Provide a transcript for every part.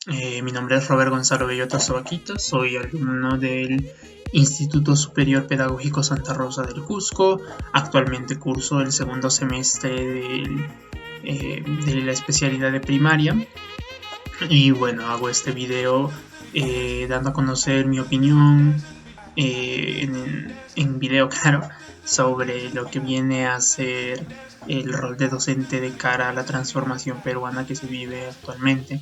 Mi nombre es Robert Gonzalo Bellota Sobaquita, soy alumno del Instituto Superior Pedagógico Santa Rosa del Cusco. Actualmente curso el segundo semestre de la especialidad de primaria. Y bueno, hago este video dando a conocer mi opinión en video, claro, sobre lo que viene a ser el rol de docente de cara a la transformación peruana que se vive actualmente.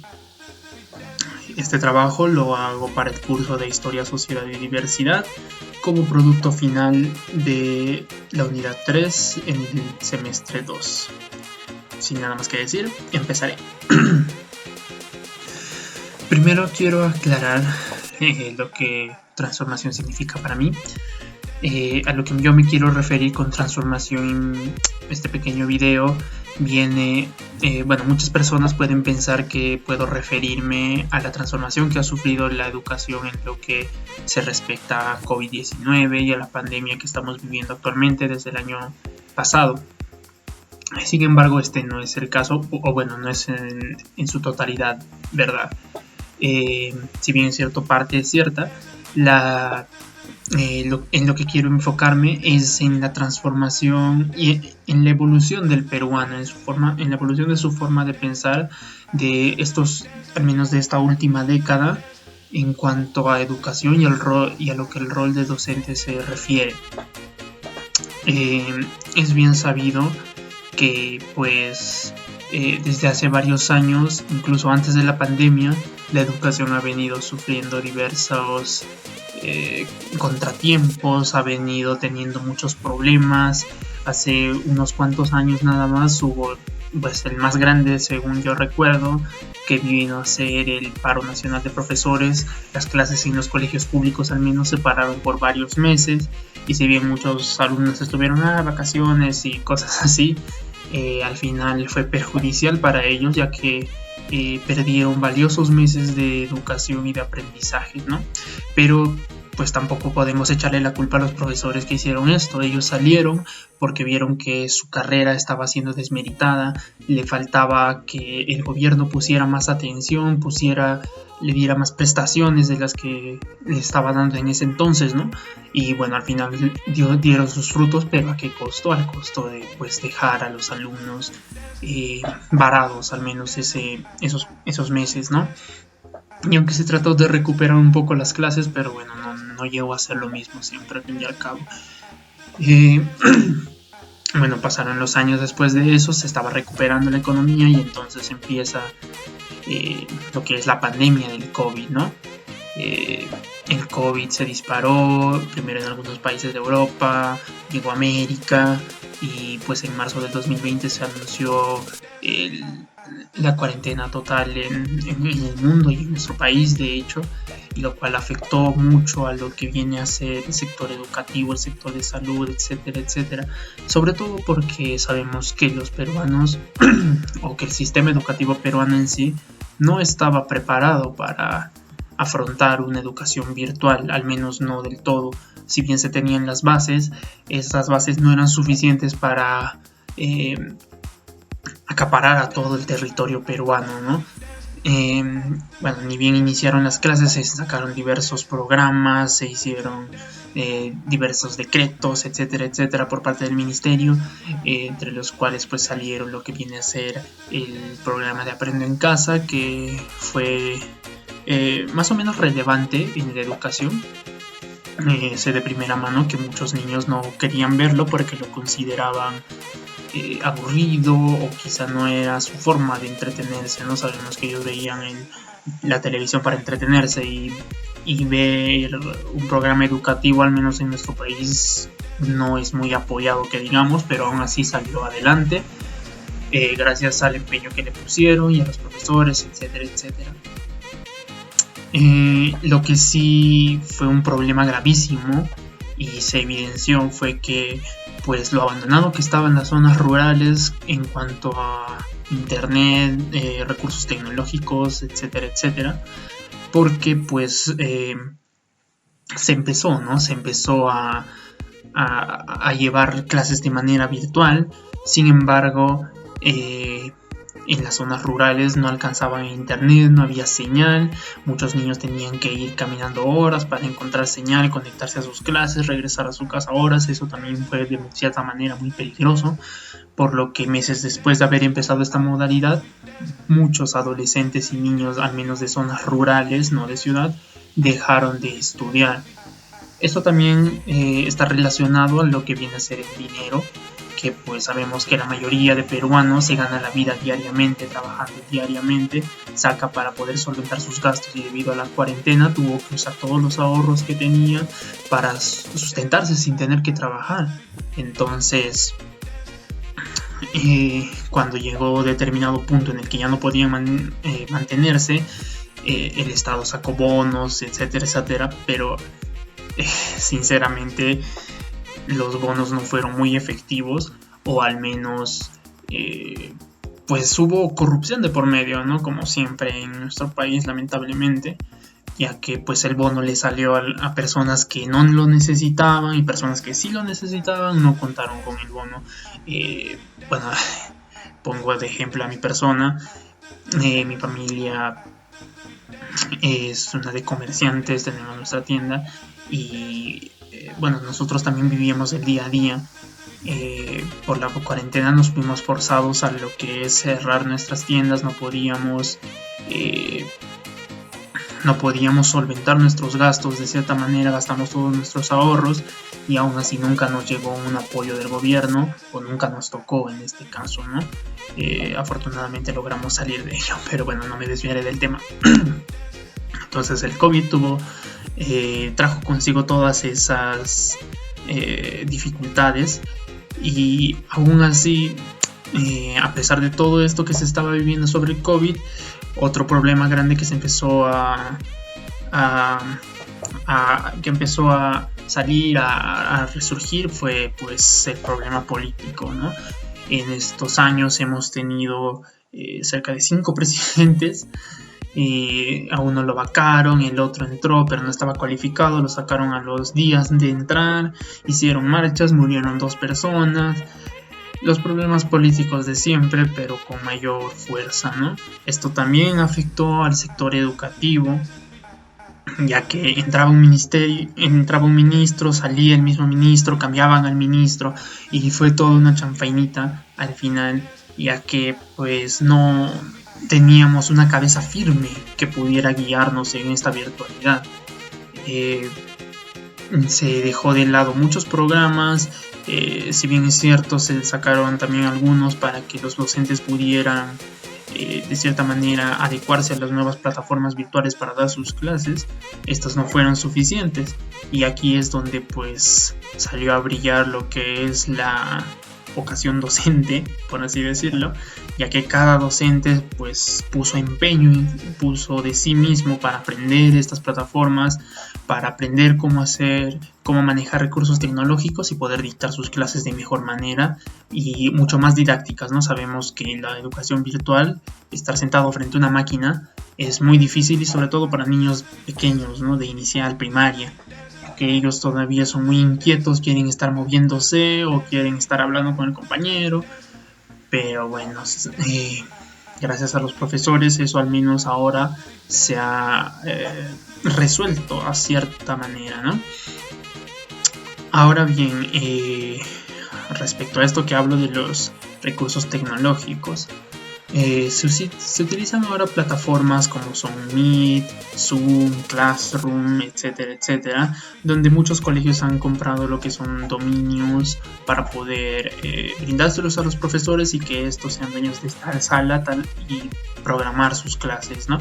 Este trabajo lo hago para el curso de Historia, Sociedad y Diversidad como producto final de la unidad 3 en el semestre 2. Sin nada más que decir, empezaré. Primero quiero aclarar lo que transformación significa para mí. A lo que yo me quiero referir con transformación en este pequeño video viene, muchas personas pueden pensar que puedo referirme a la transformación que ha sufrido la educación en lo que se respecta a COVID-19 y a la pandemia que estamos viviendo actualmente desde el año pasado. Sin embargo, este no es el caso, no es en su totalidad verdad. Si bien en cierta parte es cierta, en lo que quiero enfocarme es en la transformación y en la evolución del peruano, en la evolución de su forma de pensar al menos de esta última década, en cuanto a educación y a lo que el rol de docente se refiere. Es bien sabido que desde hace varios años, incluso antes de la pandemia, la educación ha venido sufriendo diversos contratiempos, ha venido teniendo muchos problemas. Hace unos cuantos años nada más hubo el más grande, según yo recuerdo, que vino a ser el paro nacional de profesores. Las clases en los colegios públicos al menos se pararon por varios meses, y si bien muchos alumnos estuvieron vacaciones y cosas así, al final fue perjudicial para ellos, ya que perdieron valiosos meses de educación y de aprendizaje, ¿no? Pero pues tampoco podemos echarle la culpa a los profesores que hicieron esto. Ellos salieron porque vieron que su carrera estaba siendo desmeritada, le faltaba que el gobierno pusiera más atención, le diera más prestaciones de las que le estaba dando en ese entonces, ¿no? Y bueno, al final dieron sus frutos, pero ¿a qué costo? Al costo de dejar a los alumnos varados al menos esos meses, ¿no? Y aunque se trató de recuperar un poco las clases, pero bueno, no llegó a ser lo mismo siempre, al fin y al cabo. Pasaron los años después de eso, se estaba recuperando la economía y entonces empieza lo que es la pandemia del COVID, ¿no? El COVID se disparó primero en algunos países de Europa, llegó a América, y pues en marzo del 2020 se anunció la cuarentena total en el mundo y en nuestro país, de hecho, y lo cual afectó mucho a lo que viene a ser el sector educativo, el sector de salud, etcétera, etcétera. Sobre todo porque sabemos que los peruanos o que el sistema educativo peruano en sí no estaba preparado para afrontar una educación virtual, al menos no del todo. Si bien se tenían las bases, estas bases no eran suficientes para acaparar a todo el territorio peruano, ¿no? Ni bien iniciaron las clases, se sacaron diversos programas, se hicieron diversos decretos, etcétera, etcétera, por parte del ministerio, entre los cuales pues salieron lo que viene a ser el programa de Aprendo en Casa, que fue más o menos relevante en la educación. Sé de primera mano que muchos niños no querían verlo porque lo consideraban aburrido, o quizá no era su forma de entretenerse, ¿no? Sabemos que ellos veían la televisión para entretenerse, y ver un programa educativo, al menos en nuestro país, no es muy apoyado que digamos, pero aún así salió adelante gracias al empeño que le pusieron y a los profesores, etcétera, etcétera. Lo que sí fue un problema gravísimo y se evidenció fue que pues lo abandonado que estaba en las zonas rurales en cuanto a internet, recursos tecnológicos, etcétera, etcétera, porque pues se empezó a llevar clases de manera virtual. Sin embargo, en las zonas rurales no alcanzaban internet, no había señal, muchos niños tenían que ir caminando horas para encontrar señal, conectarse a sus clases, regresar a su casa horas. Eso también fue de cierta manera muy peligroso, por lo que meses después de haber empezado esta modalidad, muchos adolescentes y niños, al menos de zonas rurales, no de ciudad, dejaron de estudiar. Esto también está relacionado a lo que viene a ser el dinero, que pues sabemos que la mayoría de peruanos se gana la vida diariamente, trabajando diariamente, saca para poder solventar sus gastos, y debido a la cuarentena tuvo que usar todos los ahorros que tenía para sustentarse sin tener que trabajar. Entonces, cuando llegó determinado punto en el que ya no podían mantenerse, el Estado sacó bonos, etcétera, etcétera, pero sinceramente los bonos no fueron muy efectivos, o al menos pues hubo corrupción de por medio, ¿no? Como siempre en nuestro país, lamentablemente, ya que pues el bono le salió a personas que no lo necesitaban, y personas que sí lo necesitaban no contaron con el bono. Bueno, pongo de ejemplo a mi persona. Mi familia es una de comerciantes, tenemos nuestra tienda, y bueno, nosotros también vivíamos el día a día. Por la cuarentena nos fuimos forzados a lo que es cerrar nuestras tiendas, no podíamos solventar nuestros gastos. De cierta manera gastamos todos nuestros ahorros, y aún así nunca nos llegó un apoyo del gobierno, o nunca nos tocó en este caso, ¿no? Afortunadamente logramos salir de ello, pero bueno, no me desviaré del tema. Entonces el COVID trajo consigo todas esas dificultades, y aún así, a pesar de todo esto que se estaba viviendo sobre el COVID, otro problema grande que se empezó que empezó a salir, a resurgir, fue pues el problema político, ¿no? En estos años hemos tenido cerca de 5 presidentes. A uno lo vacaron, el otro entró pero no estaba cualificado, lo sacaron a los días de entrar, hicieron marchas, murieron 2 personas. Los problemas políticos de siempre, pero con mayor fuerza, ¿no? Esto también afectó al sector educativo, ya que entraba un ministro, salía el mismo ministro, cambiaban al ministro, y fue toda una chanfainita al final, ya que pues no teníamos una cabeza firme que pudiera guiarnos en esta virtualidad. Se dejó de lado muchos programas, si bien es cierto, se sacaron también algunos para que los docentes pudieran de cierta manera adecuarse a las nuevas plataformas virtuales para dar sus clases. Estas no fueron suficientes, y aquí es donde pues salió a brillar lo que es la vocación docente, por así decirlo, ya que cada docente pues puso empeño y puso de sí mismo para aprender estas plataformas, para aprender cómo manejar recursos tecnológicos y poder dictar sus clases de mejor manera y mucho más didácticas, ¿no? Sabemos que en la educación virtual, estar sentado frente a una máquina es muy difícil, y sobre todo para niños pequeños, ¿no? De inicial, primaria, que ellos todavía son muy inquietos, quieren estar moviéndose o quieren estar hablando con el compañero. Pero bueno, gracias a los profesores eso al menos ahora se ha resuelto a cierta manera, ¿no? Ahora bien, respecto a esto que hablo de los recursos tecnológicos, se utilizan ahora plataformas como son Meet, Zoom, Classroom, etcétera, etcétera, donde muchos colegios han comprado lo que son dominios para poder brindárselos a los profesores y que estos sean dueños de esta sala y programar sus clases, ¿no?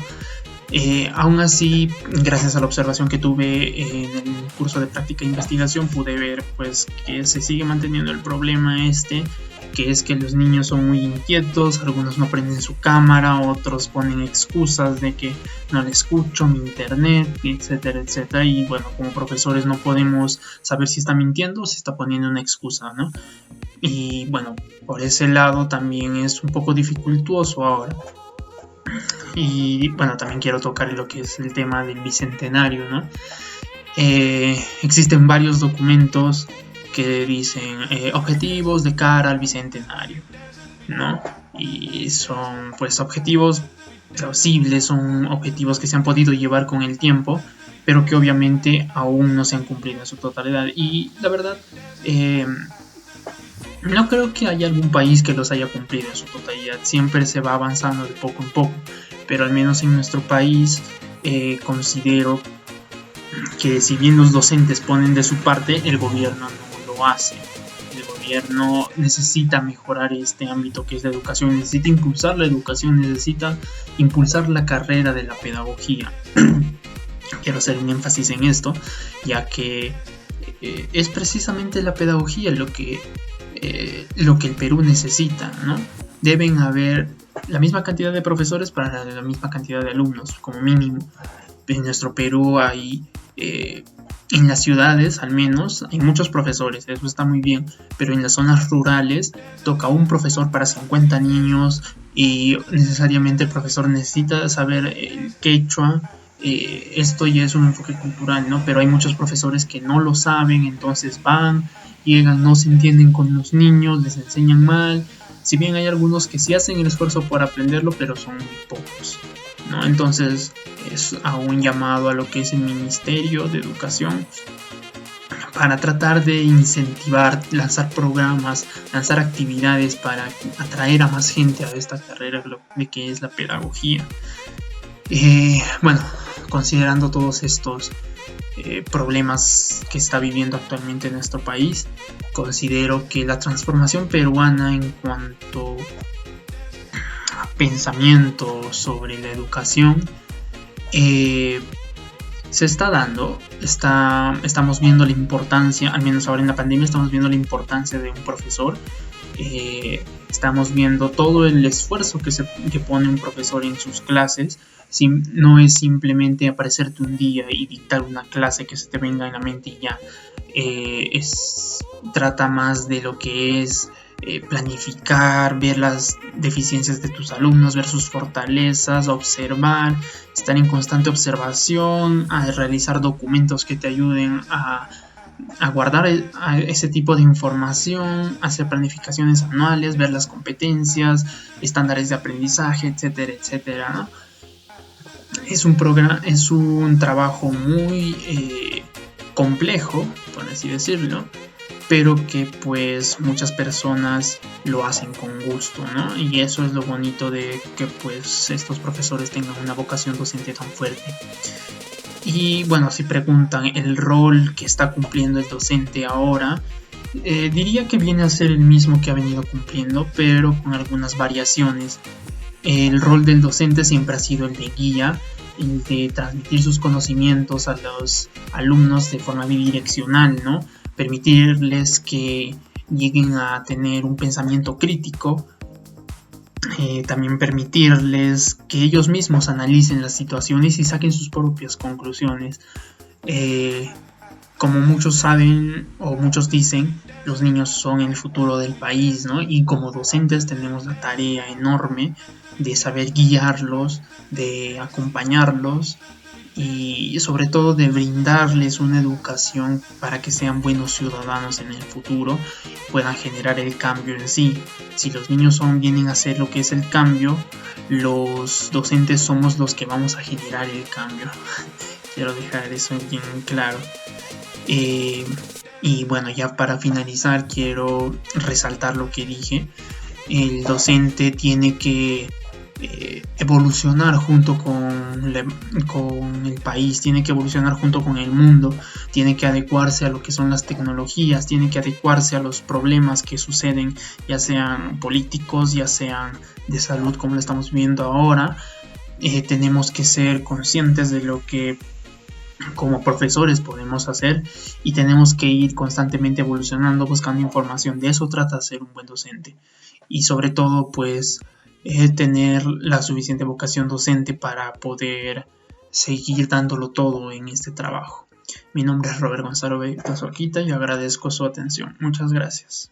Aún así, gracias a la observación que tuve en el curso de práctica e investigación, pude ver pues que se sigue manteniendo el problema que es que los niños son muy inquietos, algunos no prenden su cámara, otros ponen excusas de que no le escucho, mi internet, etcétera, etcétera, y bueno, como profesores no podemos saber si está mintiendo o si está poniendo una excusa, ¿no? Y bueno, por ese lado también es un poco dificultuoso ahora. Y bueno, también quiero tocar lo que es el tema del bicentenario, ¿no? Existen varios documentos que dicen objetivos de cara al bicentenario, ¿no? y son pues objetivos plausibles, son objetivos que se han podido llevar con el tiempo, pero que obviamente aún no se han cumplido en su totalidad. Y la verdad, no creo que haya algún país que los haya cumplido en su totalidad. Siempre se va avanzando de poco en poco, pero al menos en nuestro país considero que si bien los docentes ponen de su parte, el gobierno no lo hace. El gobierno necesita mejorar este ámbito que es la educación, necesita impulsar la educación, necesita impulsar la carrera de la pedagogía. Quiero hacer un énfasis en esto, ya que es precisamente la pedagogía lo que el Perú necesita, ¿no? Deben haber la misma cantidad de profesores para la misma cantidad de alumnos, como mínimo. En nuestro Perú hay, en las ciudades al menos, hay muchos profesores, eso está muy bien, pero en las zonas rurales toca un profesor para 50 niños y necesariamente el profesor necesita saber el quechua. Esto ya es un enfoque cultural, ¿no? Pero hay muchos profesores que no lo saben, entonces van, llegan, no se entienden con los niños, les enseñan mal. Si bien hay algunos que sí hacen el esfuerzo por aprenderlo, pero son muy pocos, ¿no? Entonces es a un llamado a lo que es el Ministerio de Educación para tratar de incentivar, lanzar programas, lanzar actividades para atraer a más gente a esta carrera de que es la pedagogía. Bueno, considerando todos estos problemas que está viviendo actualmente nuestro país, considero que la transformación peruana en cuanto a pensamiento sobre la educación se está dando. Estamos viendo la importancia, al menos ahora en la pandemia, estamos viendo la importancia de un profesor. Estamos viendo todo el esfuerzo que pone un profesor en sus clases. No es simplemente aparecerte un día y dictar una clase que se te venga en la mente y ya. Trata más de lo que es planificar, ver las deficiencias de tus alumnos, ver sus fortalezas, observar, estar en constante observación, a realizar documentos que te ayuden a guardar ese tipo de información, hacer planificaciones anuales, ver las competencias, estándares de aprendizaje, etcétera, etcétera, ¿no? Es un trabajo muy complejo, por así decirlo, pero que pues muchas personas lo hacen con gusto, ¿no? Y eso es lo bonito de que pues estos profesores tengan una vocación docente tan fuerte. Y bueno, si preguntan el rol que está cumpliendo el docente ahora, diría que viene a ser el mismo que ha venido cumpliendo, pero con algunas variaciones. El rol del docente siempre ha sido el de guía, el de transmitir sus conocimientos a los alumnos de forma bidireccional, ¿no? Permitirles que lleguen a tener un pensamiento crítico, también permitirles que ellos mismos analicen las situaciones y saquen sus propias conclusiones. Como muchos saben o muchos dicen, los niños son el futuro del país, ¿no? Y como docentes tenemos la tarea enorme de saber guiarlos, de acompañarlos y sobre todo de brindarles una educación para que sean buenos ciudadanos en el futuro, puedan generar el cambio en sí. Si los niños vienen a hacer lo que es el cambio, los docentes somos los que vamos a generar el cambio. Quiero dejar eso bien claro. Y bueno, ya para finalizar quiero resaltar lo que dije. El docente tiene que evolucionar junto con el país, tiene que evolucionar junto con el mundo, tiene que adecuarse a lo que son las tecnologías, tiene que adecuarse a los problemas que suceden, ya sean políticos, ya sean de salud como lo estamos viendo ahora. Tenemos que ser conscientes de lo que como profesores podemos hacer y tenemos que ir constantemente evolucionando, buscando información. De eso trata ser un buen docente y sobre todo pues tener la suficiente vocación docente para poder seguir dándolo todo en este trabajo. Mi nombre es Robert Gonzalo Beitazoquita y agradezco su atención. Muchas gracias.